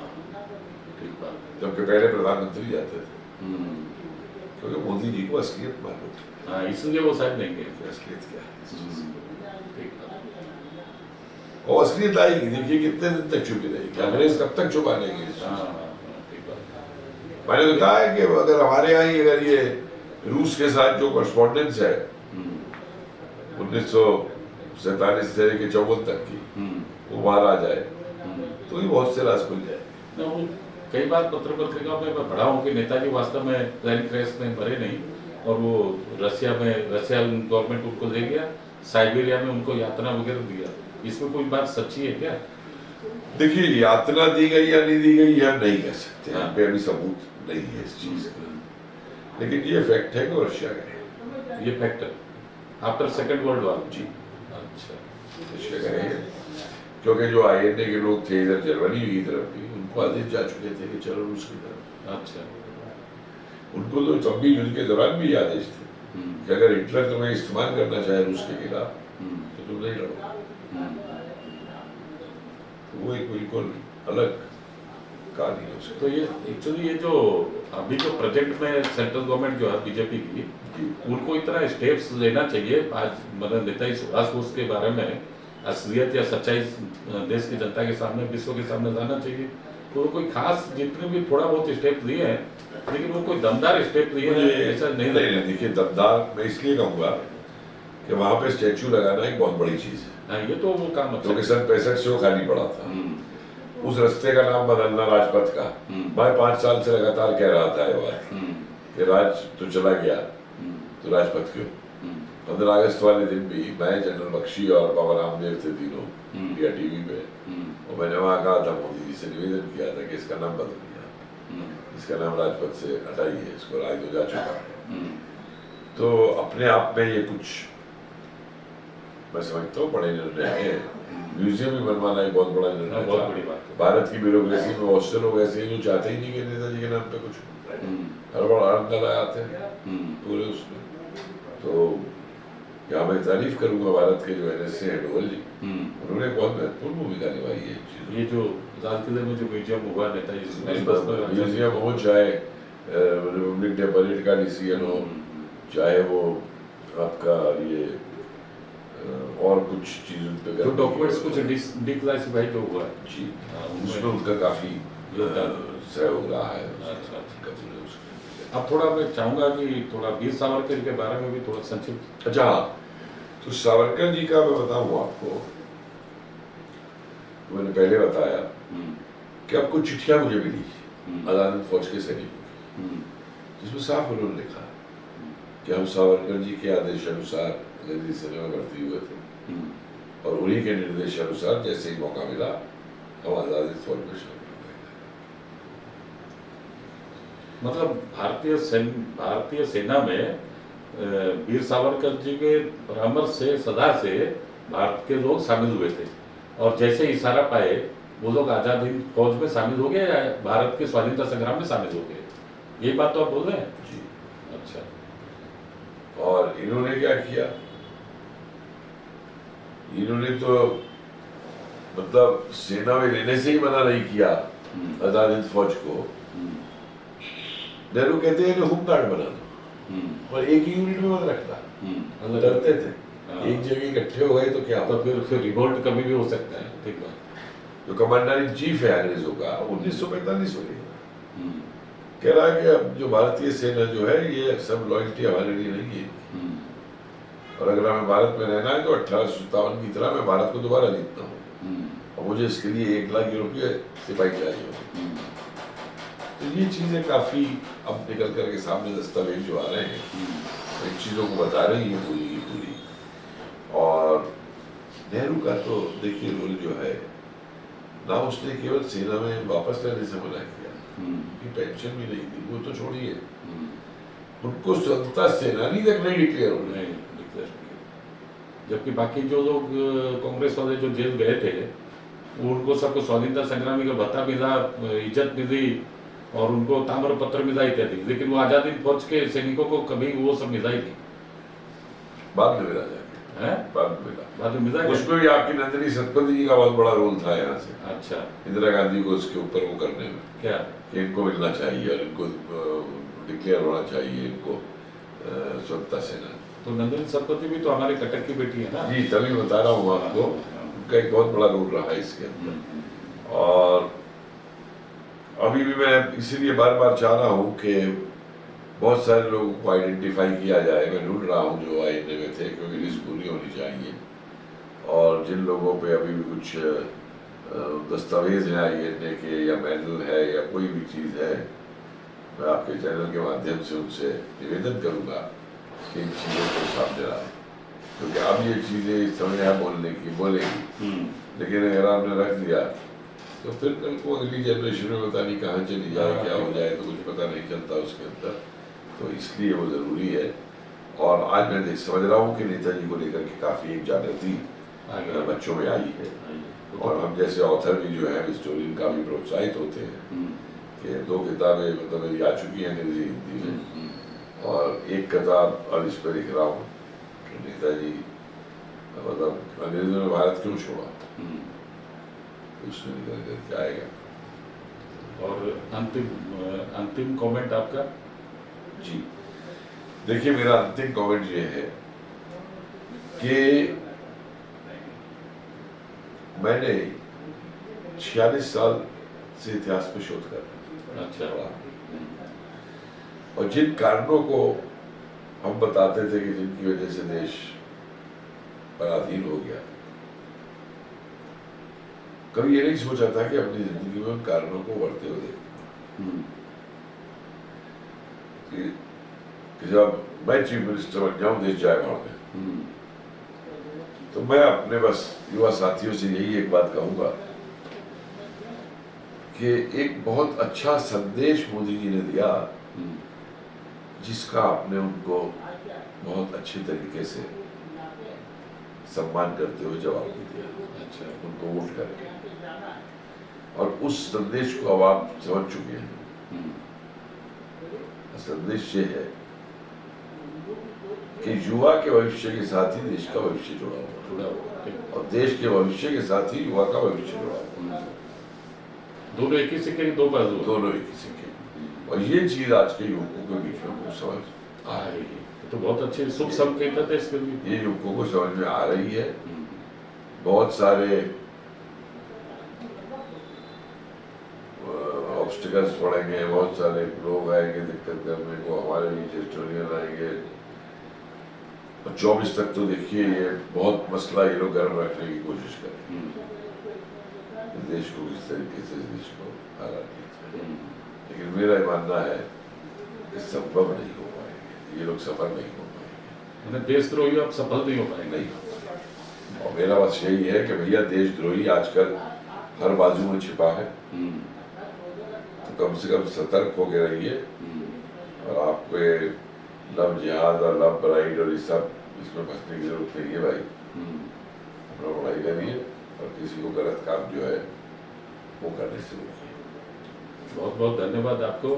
ठीक बात है। जबकि पहले प्रधानमंत्री जाते थे, हम्म, क्योंकि मोदी जी को असलियत मालूम थी हाँ, इसलिए वो शायद नहीं गए। कि असलियत क्या है। ठीक बात। और असलियत आएगी, देखिए कितने दिन तक छुपी रहेगी, अंग्रेज कब तक छुपा लेंगे इस चीज हाँ, को? हाँ, हाँ, ठीक बात। मैंने तो कहा है कि अगर हमारे यहाँ ही अगर ये रूस के साथ जो कॉरेस्पॉन्डेंस है हम्म, 1947 से लेकर 54 तक की, हम्म, वो बाहर आ जाए हम्म। तो ही बहुत से राज खुल जाए। ना, वो कई बार पत्रिकाओं में मैं पढ़ा हूँ कि नेताजी वास्तव में प्लेन क्रैश में मरे नहीं, और वो रशिया गवर्नमेंट उनको ले गया, साइबेरिया में उनको यातना वगैरह दिया। इसमें कोई बात सच्ची है क्या? देखिए, यातना दी गई या नहीं दी गई हम नहीं कह सकते, हाँ। यहाँ पे अभी सबूत नहीं है इस चीज का, लेकिन ये फैक्ट है कि वो रशिया गए। ये factor after second world war? जी, अच्छा। रशिया गए हैं, क्योंकि जो आईएनए के लोग थे इधर जर्मनी की तरफ भी, उनको आदेश जा चुके थे कि चलो रूस की तरफ। अच्छा। उनको तो तब भी युद्ध के दौरान भी ये आदेश थे कि अगर हिटलर तुम्हें इस्तेमाल करना चाहे रूस के खिलाफ तो तुम नहीं लड़ो। तो वो एक बिल्कुल अलग कहानी है उसकी। तो ये एक्चुअली ये जो अभी जो प्रोजेक्ट में सेंट्रल गवर्नमेंट जो है बीजेपी की, उनको इतना स्टेप्स लेना चाहिए। आज मतलब नेताजी सुभाष बोस के बारे में असलियत या सच्चाई देश की जनता के सामने, विश्व के सामने लाना चाहिए। तो कोई खास जितने भी थोड़ा बहुत स्टेप लिए हैं, लेकिन वो कोई दमदार स्टेप लिए हैं ऐसा नहीं लगता। देखिए, दमदार मैं इसलिए कहूँगा कि वहाँ पे स्टैचू लगाना एक बहुत बड़ी चीज है। हाँ, ये तो वो काम अच्छा क्योंकि सन 65 से वो खाली पड़ा था। उस रास्ते का नाम बदलना राजपथ का, मैं 5 साल से लगातार कह रहा था ये बात कि राज तो चला गया तो राजपथ क्यों। 15 अगस्त वाले दिन भी मैं, जनरल बख्शी और बाबा रामदेव थे तीनों इंडिया टीवी पे, और मैंने वहाँ कहा था, मोदी जी से निवेदन किया था कि इसका नाम बदल दिया, इसका नाम राजपथ से हटाइए, इसको राज हो जा चुका है। तो अपने आप में ये कुछ मैं समझता हूँ बड़े निर्णय है। म्यूजियम भी बनवाना एक बहुत बड़ा निर्णय बहुत था। बड़ी बात है। भारत की ब्यूरोक्रेसी में बहुत से लोग ऐसे हैं जो चाहते ही नहीं कि नेताजी के नाम पे कुछ हड़बड़ हड़बड़ आते हैं पूरे उसमें। तो यहाँ मैं तारीफ करूंगा भारत के जो NSA है डोवल जी, उन्होंने बहुत महत्वपूर्ण भूमिका निभाई है। ये जो लाल किले में जो म्यूजियम हुआ नेताजी सुभाष बोस का, म्यूजियम हो, चाहे रिपब्लिक डे परेड का डिसीजन हो, चाहे वो आपका ये और कुछ चीजों पे जो डॉक्यूमेंट्स कुछ डिक्लासिफाई जो हुआ है जी, हाँ, उसमें उनका काफी सहयोग रहा है। अच्छा, अच्छा। अब थोड़ा मैं चाहूंगा कि थोड़ा वीर सावरकर के बारे में भी थोड़ा संक्षिप्त। अच्छा हाँ, तो सावरकर जी का मैं बताऊं आपको, तो मैंने पहले बताया कि अब कुछ चिट्ठियां मुझे मिली आजाद फौज के सैनिकों की, जिसमें साफ उन्होंने लिखा कि हम सावरकर जी के आदेशानुसार दिल्ली सेना में भर्ती हुए थे, और उन्हीं के निर्देशानुसार जैसे ही मौका मिला हम आजाद फौज में शामिल हो गए। मतलब भारतीय सेना में वीर सावरकर जी के परामर्श से सदा से भारत के लोग शामिल हुए थे, और जैसे इशारा पाए वो लोग आजाद हिंद फौज में शामिल हो गए या भारत के स्वाधीनता संग्राम में शामिल हो गए। यही बात तो आप बोल रहे हैं? जी। अच्छा। और इन्होंने क्या किया, इन्होंने तो मतलब सेना में लेने से ही मना नहीं किया आजाद हिंद फौज को। नेहरू कहते हैं कि होमगार्ड बना दो और एक ही यूनिट में मत रखना, डरते थे एक जगह इकट्ठे हो गए तो क्या तो फिर रिवोल्ट कभी भी हो सकता है। ठीक है। जो कमांडर इन चीफ है अंग्रेजों का 1945 में कह रहा है कि अब जो भारतीय सेना जो है ये सब लॉयल्टी हमारे लिए नहीं है, और अगर हमें भारत में रहना है तो 1857 की तरह मैं भारत को दोबारा जीतना हूँ, और मुझे इसके लिए 1 लाख रुपये सिपाही चाहिए। तो ये चीजें काफी अब निकल करके सामने दस्तावेज जो आ रहे हैं इन चीजों को बता रही है पूरी की पूरी। और नेहरू का तो देखिए रोल जो है ना, उसने केवल सेना में वापस रहने से मना किया, उनकी पेंशन भी नहीं दी, वो तो छोड़िए, उनको स्वतंत्रता सेनानी तक नहीं डिक्लेयर होने, जबकि बाकी जो लोग कांग्रेस वाले जो जेल गए थे उनको सबको स्वाधीनता संग्रामी का भत्ता मिला, इज्जत मिली और उनको ताम्र पत्र मिला इत्यादि, लेकिन वो आजादी फौज के सैनिकों को कभी वो सब मिला ही नहीं। बाद में मिला जाके है बाद में मिला। बाद में मिला उसमें भी आपकी नंदिनी सतपथी जी का बहुत बड़ा रोल था यहाँ से। अच्छा, इंदिरा गांधी को उसके ऊपर वो करने में क्या कि इनको मिलना चाहिए और इनको डिक्लेयर होना चाहिए, इनको स्वतंत्रता सेना। तो नंदिनी सतपथी भी तो हमारे कटक की बेटी है ना। जी तभी बता रहा हूँ आपको, उनका एक बहुत बड़ा रोल रहा है इसके अंदर। और अभी भी मैं इसीलिए बार बार चाह रहा हूँ कि बहुत सारे लोगों को आइडेंटिफाई किया जाए। मैं ढूंढ रहा हूँ जो आईने में थे, क्योंकि लिस्ट पूरी होनी चाहिए। और जिन लोगों पे अभी भी कुछ दस्तावेज हैं आईएनए के या मेडल है या कोई भी चीज़ है, मैं आपके चैनल के माध्यम से उनसे निवेदन करूँगा कि इन चीज़ों को सामने लाएं, क्योंकि अब ये चीज़ें इस समय यहाँ बोलेगी, लेकिन अगर आपने रख दिया तो फिर कल को अगली जनरेशन में पता नहीं कहाँ चली जाए, क्या हो जाए, तो कुछ पता नहीं चलता उसके अंदर। तो इसलिए वो ज़रूरी है। और आज मैं समझ रहा हूँ कि नेताजी को लेकर के काफ़ी एक जागृति बच्चों में आई है। और हम जैसे ऑथर भी जो है हिस्टोरियन काफ़ी प्रोत्साहित होते हैं कि 2 किताबें मतलब मेरी आ चुकी हैं अंग्रेजी हिंदी में, और एक किताब अब इस पर लिख रहा हूँ कि नेताजी मतलब अंग्रेजों ने भारत क्यों छोड़ा, उसमें निकल करके आएगा। और अंतिम कमेंट आपका? जी देखिए, मेरा अंतिम कमेंट ये है कि मैंने 46 साल से इतिहास में शोध कर रहा हूं। अच्छा। और जिन कारणों को हम बताते थे कि जिनकी वजह से देश पराधीन हो गया, कभी ये नहीं सोचा था कि अपनी जिंदगी में उन कारणों को बढ़ते हुए देखूं। कि जब मैं चीफ मिनिस्टर बन जाऊं, देश जाए भाड़ में, तो मैं अपने बस युवा साथियों से यही एक बात कहूंगा कि एक बहुत अच्छा संदेश मोदी जी ने दिया, जिसका आपने उनको बहुत अच्छे तरीके से सम्मान करते हुए जवाब दे दिया। अच्छा। उनको वोट करके, और उस संदेश को अब आप समझ चुके हैं। संदेश ये है कि युवा के भविष्य के साथ ही देश का भविष्य जुड़ा हुआ है, और देश के भविष्य के साथ ही युवा का भविष्य जुड़ा हुआ है। दोनों एक ही सिक्के के दो बाजू, दोनों एक ही सिक्के। और ये चीज आज के युवकों के बीच में कुछ समझ आ रही है। तो बहुत अच्छे शुभ संकेत है इसके लिए। ये युवकों को समझ में आ रही है। बहुत सारे ऑब्स्टिकल्स पड़ेंगे, बहुत सारे लोग आएंगे दिक्कत करने को, हमारे बीच हिस्टोरियन आएंगे। और 24 तक तो देखिए ये बहुत मसला ये लोग गर्म रखने की कोशिश करेंगे, देश को किस तरीके से देश को हरा दिया। लेकिन मेरा मानना है कि संभव नहीं हो पाएंगे, ये लोग सफल नहीं हो पाएंगे। देशद्रोही अब सफल नहीं हो पाएंगे। नहीं। और मेरा बस यही है कि भैया देशद्रोही आजकल हर बाजू में छिपा है, तो कम से कम सतर्क होके रहिए। और आपको लव जिहाद और लव ब्राइड और ये सब इसमें फंसने की जरूरत नहीं है भाई। अपना पढ़ाई करिए और किसी को गलत काम जो है वो करने से रोकिए। बहुत बहुत धन्यवाद आपको,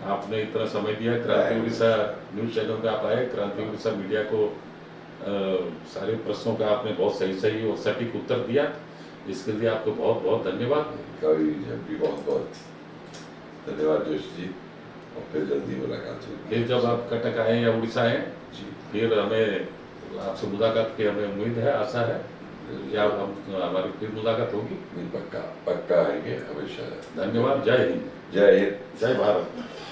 आपने इतना समय दिया। क्रांति उड़ीसा न्यूज चैनल पे आप आए, क्रांति उड़ीसा मीडिया को सारे प्रश्नों का आपने बहुत सही और सटीक उत्तर दिया, इसके लिए आपको बहुत बहुत धन्यवाद। भी बहुत बहुत धन्यवाद जोशी जी, और फिर जल्दी मुलाकात होगी। फिर जब आप कटक आए या उड़ीसा आए जी, फिर हमें आपसे मुलाकात की हमें उम्मीद है, आशा है, या हम हमारी फिर मुलाकात होगी। पक्का पक्का आएंगे हमेशा। धन्यवाद। जय हिंद। जय हिंद। जय भारत।